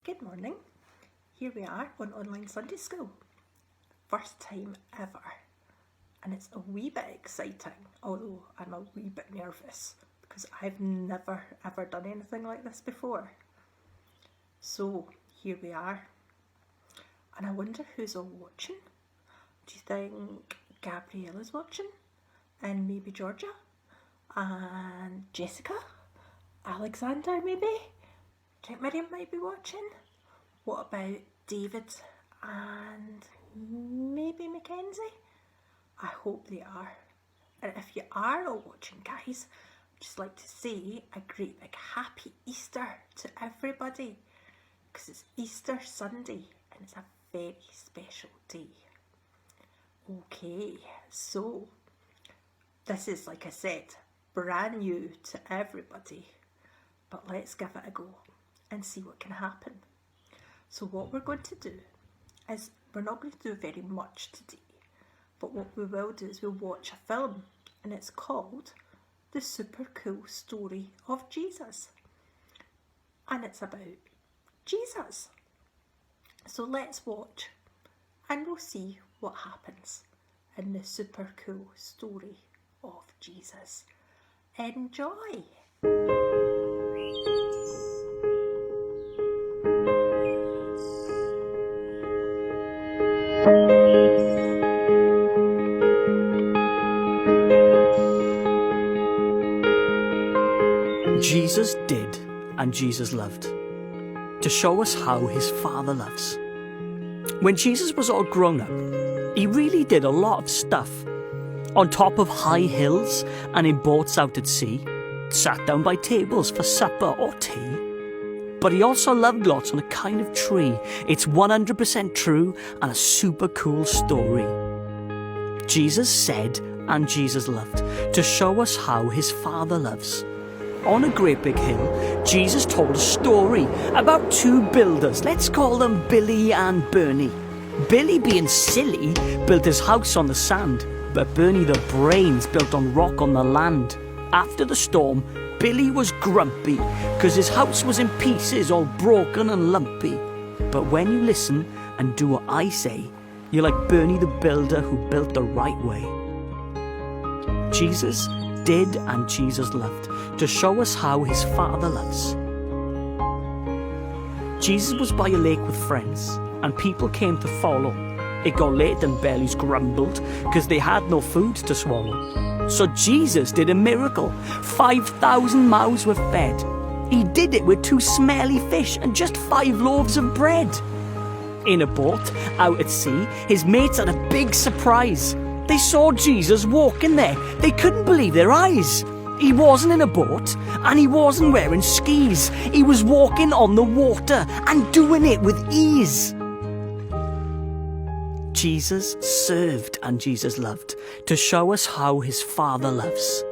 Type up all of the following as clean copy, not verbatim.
Good morning. Here we are on online Sunday school. First time ever. And it's a wee bit exciting, although I'm a wee bit nervous because I've never ever done anything like this before. So here we are. And I wonder who's all watching. Do you think Gabriella's watching? And maybe Georgia? And Jessica? Alexander maybe? Do you think Miriam might be watching? What about David and maybe Mackenzie? I hope they are. And if you are all watching, guys, I'd just like to say a great big happy Easter to everybody, because it's Easter Sunday and it's a very special day. Okay, so this is, like I said, brand new to everybody, but let's give it a go and see what can happen. So what we're going to do is, we're not going to do very much today, but what we will do is we'll watch a film, and it's called The Super Cool Story of Jesus, and it's about Jesus. So let's watch and we'll see what happens in the super cool story of Jesus. Enjoy! Jesus did and Jesus loved, to show us how his Father loves. When Jesus was all grown up, he really did a lot of stuff. On top of high hills and in boats out at sea, sat down by tables for supper or tea. But he also loved lots on a kind of tree. It's 100% true and a super cool story. Jesus said and Jesus loved, to show us how his Father loves. On a great big hill, Jesus told a story about two builders. Let's call them Billy and Bernie. Billy, being silly, built his house on the sand, but Bernie, the brains, built on rock on the land. After the storm, Billy was grumpy because his house was in pieces, all broken and lumpy. But when you listen and do what I say, you're like Bernie the builder who built the right way. Jesus did and Jesus loved, to show us how his Father loves. Jesus was by a lake with friends, and people came to follow. It got late and bellies grumbled, because they had no food to swallow. So Jesus did a miracle. 5,000 mouths were fed. He did it with 2 smelly fish and just 5 loaves of bread. In a boat, out at sea, his mates had a big surprise. They saw Jesus walking there. They couldn't believe their eyes. He wasn't in a boat, and he wasn't wearing skis. He was walking on the water and doing it with ease. Jesus served and Jesus loved, to show us how his Father loves.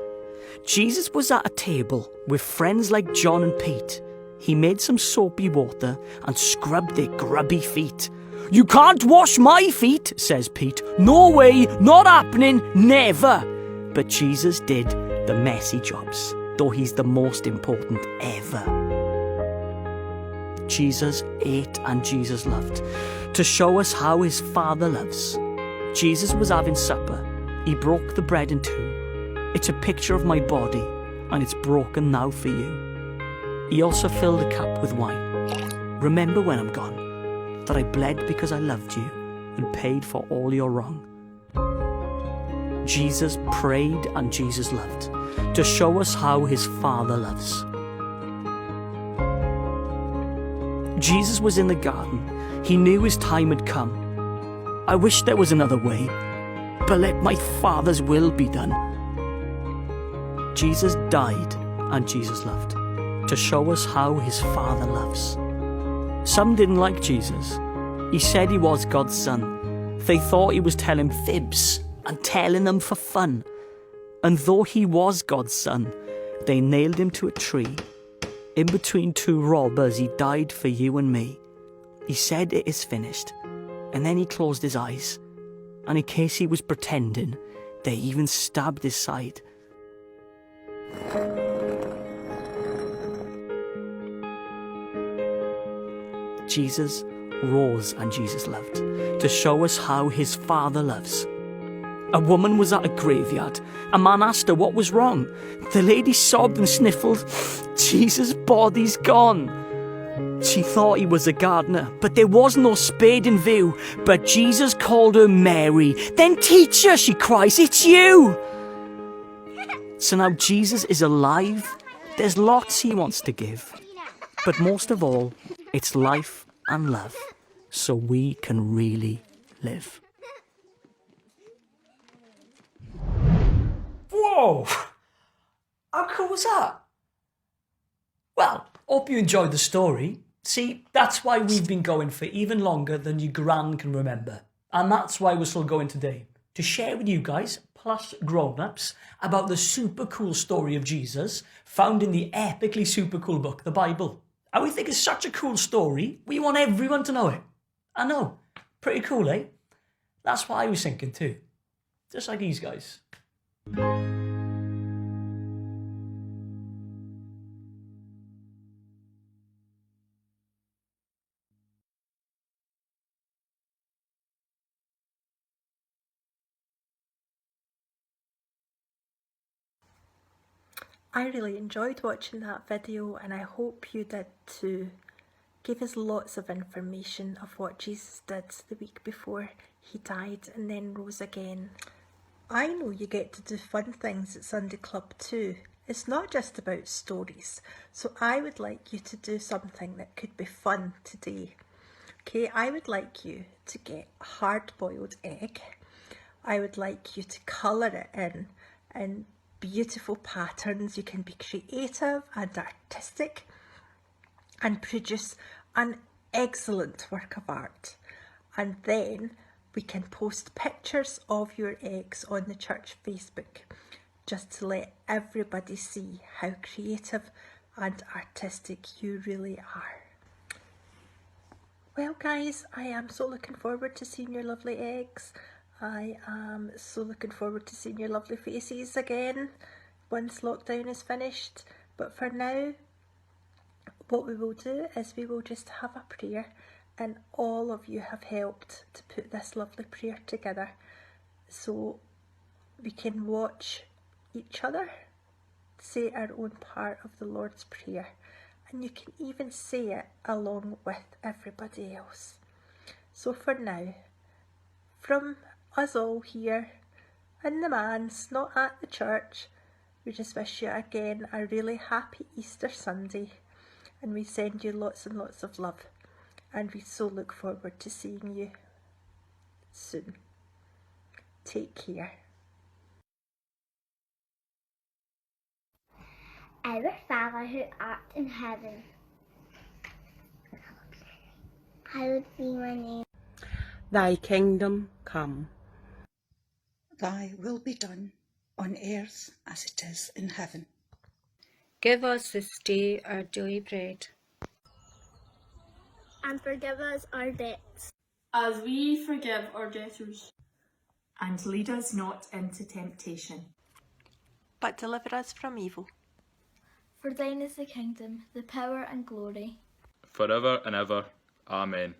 Jesus was at a table with friends like John and Pete. He made some soapy water and scrubbed their grubby feet. "You can't wash my feet," says Pete. "No way, not happening, never." But Jesus did the messy jobs, though he's the most important ever. Jesus ate and Jesus loved, to show us how his Father loves. Jesus was having supper. He broke the bread in 2. It's a picture of my body, and it's broken now for you. He also filled a cup with wine. Remember when I'm gone, that I bled because I loved you and paid for all your wrong. Jesus prayed and Jesus loved, to show us how his Father loves. Jesus was in the garden. He knew his time had come. "I wish there was another way, but let my Father's will be done." Jesus died and Jesus loved, to show us how his Father loves. Some didn't like Jesus. He said he was God's son. They thought he was telling fibs and telling them for fun. And though he was God's son, they nailed him to a tree. In between 2 robbers, he died for you and me. He said it is finished, and then he closed his eyes. And in case he was pretending, they even stabbed his side. Jesus rose and Jesus loved, to show us how his Father loves. A woman was at a graveyard. A man asked her what was wrong. The lady sobbed and sniffled, "Jesus' body's gone." She thought he was a gardener, but there was no spade in view. But Jesus called her Mary. "Then teacher," she cries, "it's you." So now Jesus is alive. There's lots he wants to give. But most of all, it's life and love, so we can really live. Whoa! How cool was that? Well, hope you enjoyed the story. See, that's why we've been going for even longer than your gran can remember. And that's why we're still going today. To share with you guys, plus grown-ups, about the super cool story of Jesus found in the epically super cool book, the Bible. And we think it's such a cool story, we want everyone to know it. I know, pretty cool, eh? That's what I was thinking too. Just like these guys. I really enjoyed watching that video, and I hope you did too. Gave us lots of information of what Jesus did the week before he died and then rose again. I know you get to do fun things at Sunday Club too. It's not just about stories, so I would like you to do something that could be fun today. Okay, I would like you to get a hard-boiled egg. I would like you to colour it in beautiful patterns. You can be creative and artistic and produce an excellent work of art. And then we can post pictures of your eggs on the church Facebook, just to let everybody see how creative and artistic you really are. Well guys, I am so looking forward to seeing your lovely eggs. I am so looking forward to seeing your lovely faces again once lockdown is finished. But for now, what we will do is we will just have a prayer, and all of you have helped to put this lovely prayer together. So we can watch each other say our own part of the Lord's Prayer, and you can even say it along with everybody else. So for now, from us all here in the manse, not at the church, we just wish you again a really happy Easter Sunday, and we send you lots and lots of love, and we so look forward to seeing you soon. Take care. Our Father who art in heaven, hallowed be my name. Thy kingdom come. Thy will be done on earth as it is in heaven. Give us this day our daily bread. And forgive us our debts, as we forgive our debtors. And lead us not into temptation, but deliver us from evil. for thine is the kingdom, the power and glory, forever and ever. Amen.